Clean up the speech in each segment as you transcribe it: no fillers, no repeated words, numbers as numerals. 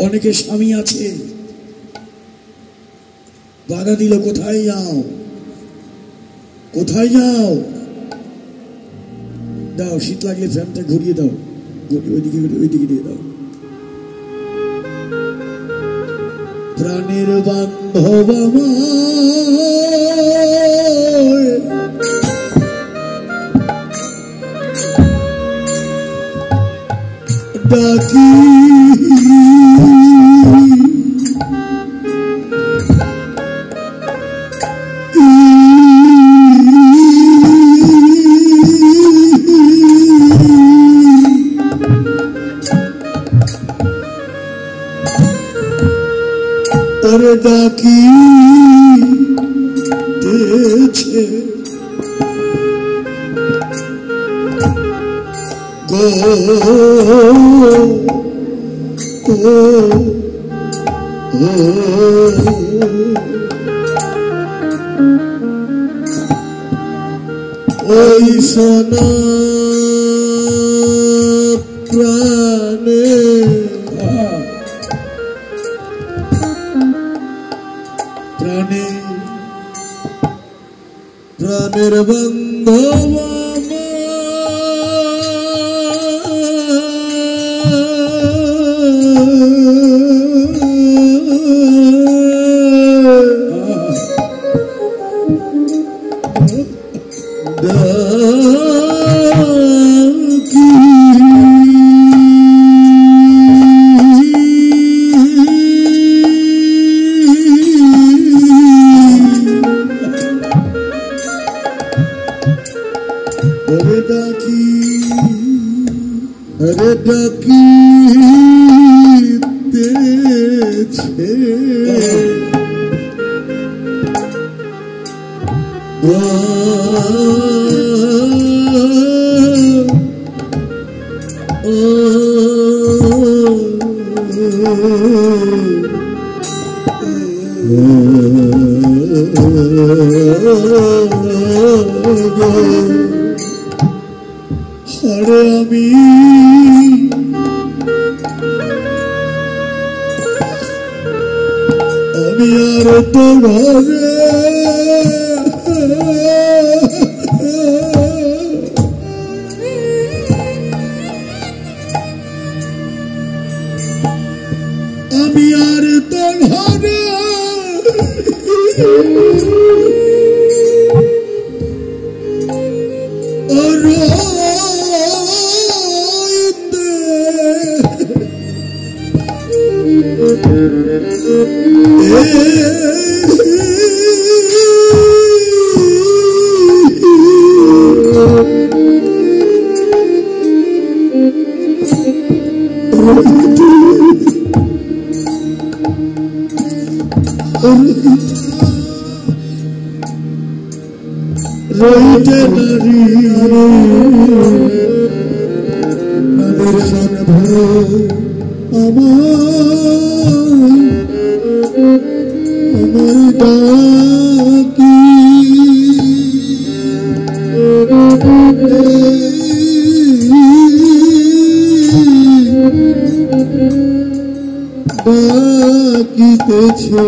অনেকে স্বামী আছে, বাধা দিল, কোথায় যাও, কোথায় যাও, দাও শীত লাগলে ফ্যানটা ঘুরিয়ে দাও, ওইদিকে ওইদিকে দিয়ে দাও। প্রাণের বান্ধব ডাকি ওরে ডাকি তেছে গো ওই সোনা প্রাণে প্রাণের বান্ধব আরে আমি আর তো ঘরে আমি আর তো ঘরে রইতে নারী দর্শন আমার ডাকি ডাকিতেছে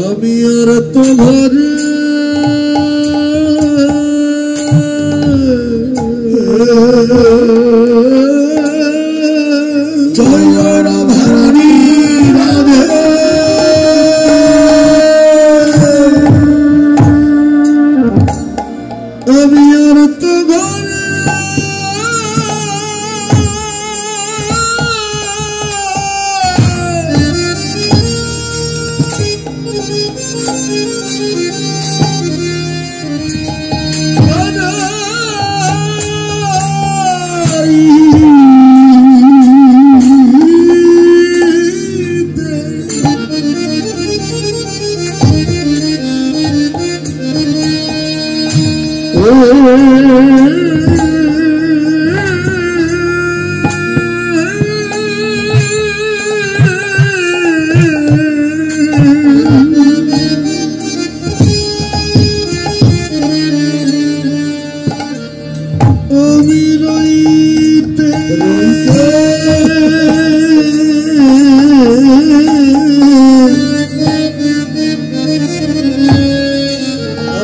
আমি আর তো ঘরে জয় রাধারানী রাধে আমি আর তো ঘরে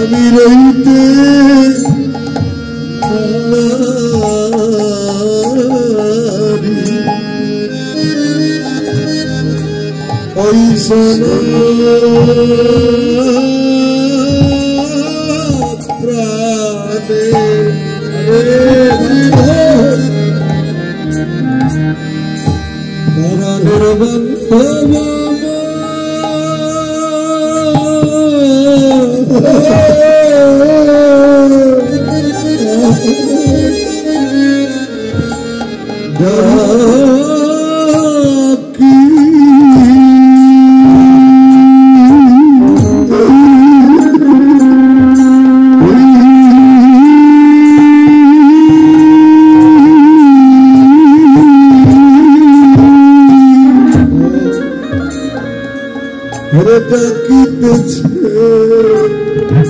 আমি রইতে ওই প্রাণে রইতে নারী প্রাণে গন্ধ বাবা ডাকি ডাকিতেছে হরে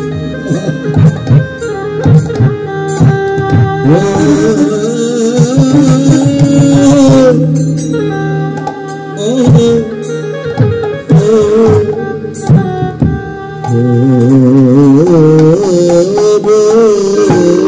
আমি আর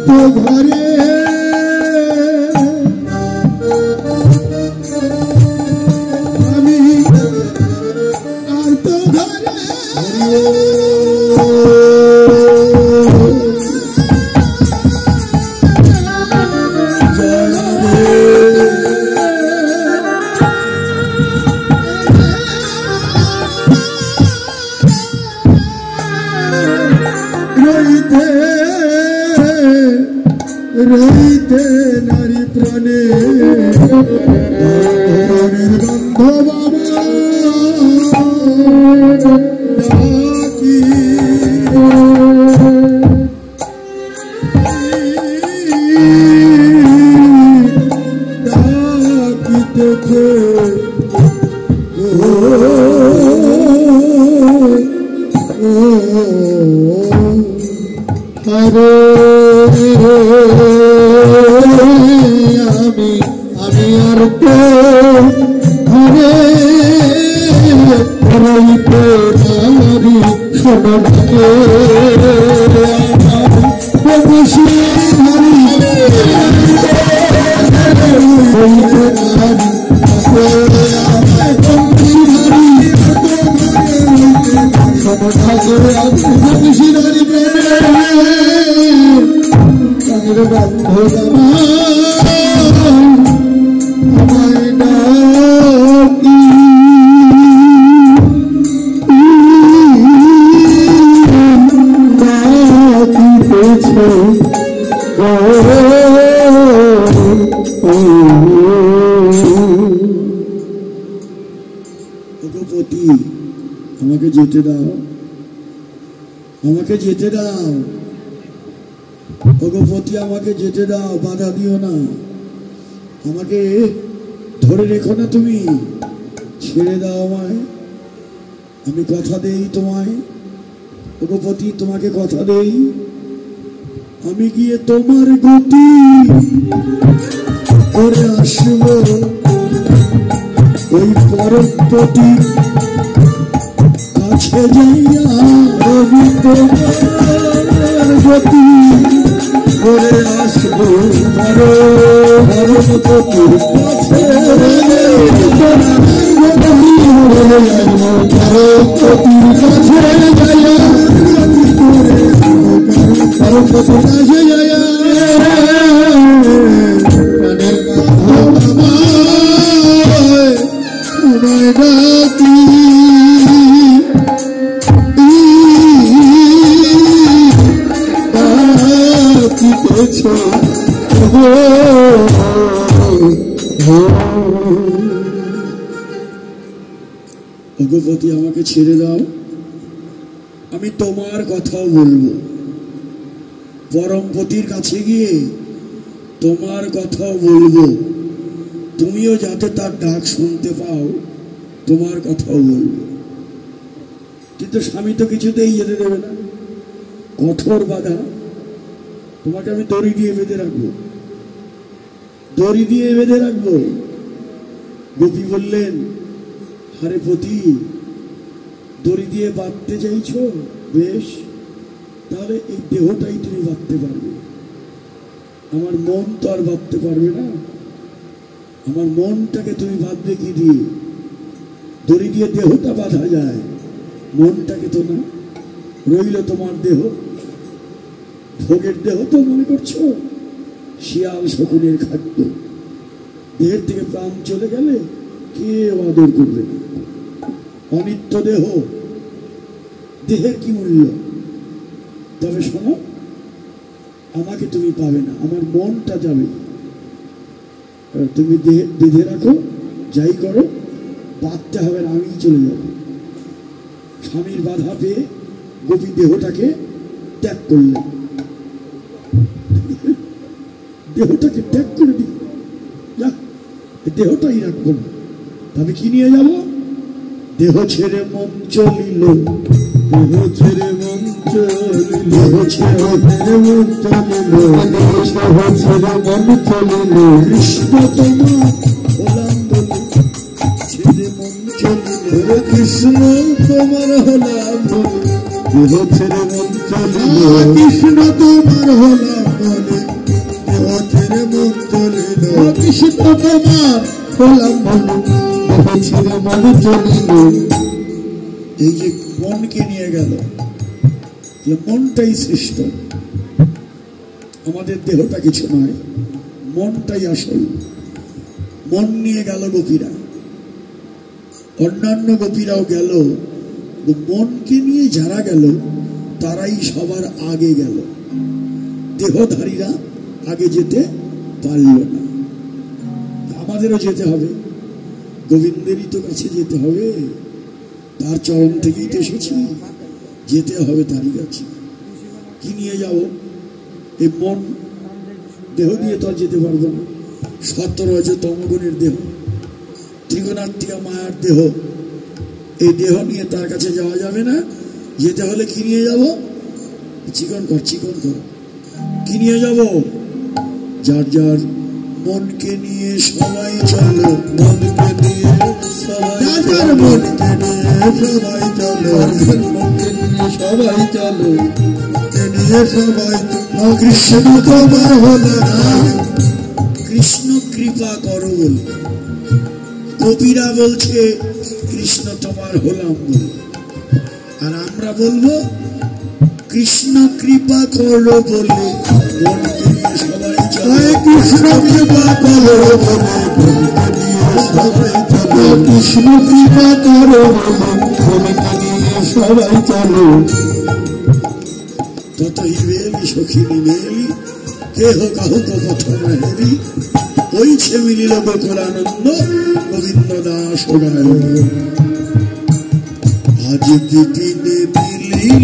তো ঘরে রইতে নারী সমাজকে প্রবেশী নারী আমাকে যেতে দাও, আমাকে যেতে দাও, ভগবতী আমাকে যেতে দাও, বাধা দিও না, আমাকে ধরে রেখো না, তুমি ছেড়ে দাও আমায়, আমি কথা দেই তোমায়, ভগবতী তোমাকে কথা দেই, আমি গিয়ে তোমার গতি করে আসবো ওই পরপতি কাছে যাইয়া আমি তোমার গতি করে আসবো পরপতির কাছে পরপতির কাছে যাইয়া পরপতির কাছে যাইয়া ভগবতী আমাকে ছেড়ে দাও, আমি তোমার কথাও বলবো, পরমপতির কাছে গিয়ে তোমার কথাও বলবো, তুমিও যাতে তার ডাক শুনতে পাও, তোমার কথাও বলবো। কিন্তু স্বামী তো কিছুতেই যেতে দেবে না, কঠোর বাধা, তোমাকে আমি দড়ি দিয়ে বেঁধে রাখবো, দড়ি দিয়ে বেঁধে রাখবো। গোপী বললেন, আরে পতি, দড়ি দিয়ে বাঁধতে চাইছো, বেশ, তাহলে এই দেহটাই তুমি বাঁধতে পারবে, আমার মন তো আর বাঁধতে পারবে না। আমার মনটাকে তুমি বাঁধবে কি দিয়ে? দড়ি দিয়ে দেহটা বাঁধা যায়, মনটাকে তো না। রইল তোমার দেহ, ভোগের দেহ তো মনে করছো, শিয়াল শকুনের খাদ্য। দেহের থেকে প্রাণ চলে গেলে কেউ আদর করবে না। অনিত্য দেহ, দেহের কি মূল্য? তবে শোনো, আমাকে তুমি পাবে না, আমার মনটা যাবে। তুমি দেহে বেঁধে রাখো, যাই করো, বাঁধতে হবে না, আমি চলে যাব। স্বামীর বাধা পেয়ে গোপী দেহটাকে ত্যাগ করলেন, দেহটাকে ত্যাগ করে দিল। দেহটাই রাখবো না, আমি কি নিয়ে যাব? দেহ ছেড়ে মন চলিল, দেহ ছেড়ে মন চলিল, দেহ ছেড়ে মন চলিল, দেহ ছেড়ে মন চলিল। কৃষ্ণ তোমার হলাম বলে ছেড়ে মন চলিল, কৃষ্ণ তোমার হলাম বলে দেহ ছেড়ে মন চলিল। কৃষ্ণ তোমার হলাম বলে দেহ ছেড়ে মন চলিল, কৃষ্ণ তোমার হলাম বলে দেহ ছেড়ে মন চলিল। এই যে মনকে নিয়ে গেল, যে মনটাই শ্রেষ্ঠ, আমাদের দেহটা কিছু নয়, মনটাই আসল। মন নিয়ে গেল গোপীরা, অন্যান্য গোপীরাও গেল, মনকে নিয়ে যারা গেল তারাই সবার আগে গেল, দেহধারীরা আগে যেতে পারল না। আমাদেরও যেতে হবে, গোবিন্দেরই তো কাছে যেতে হবে, তার চরণ থেকেই তো এসেছি, যেতে হবে তারই কাছে। কি নিয়ে যাব? এই মন, দেহ দিয়ে তো আর যেতে পারবো না। 17 তমগুণের দেহ, ত্রিগুণাত্মিকা মায়ার দেহ, এই দেহ নিয়ে তার কাছে যাওয়া যাবে না। যেতে হলে কি নিয়ে যাব? চিকন কর, চিকন কর। কি নিয়ে যাব? যার যার মনকে নিয়ে সবাই চলো, মনকে নিয়ে সবাই, যার মনকে নিয়ে সবাই চলো, মনকে নিয়ে সবাই চলো, নিয়ে সবাই। কৃষ্ণ তোমার হলো না, কৃষ্ণ কৃপা করো বলে কবিরা বলছে কৃষ্ণ তোমার হলাম বলে, আর আমরা বলবো কৃষ্ণ কৃপা করো বলে মনকে নিয়ে সবাই চলো। কৃষ্ণ কৃপা করো বলে মনকে নিয়ে সবাই চলো, কৃষ্ণ কৃপা করো বলে মনকে নিয়ে সবাই চলো। ততই বেলি সখিনী মেলি, কেহ কাহুক পথ হেরি, ওইছে মিলিল গোকুলানন্দ, গোবিন্দ দাস গায়। আজ দিনে মিলিল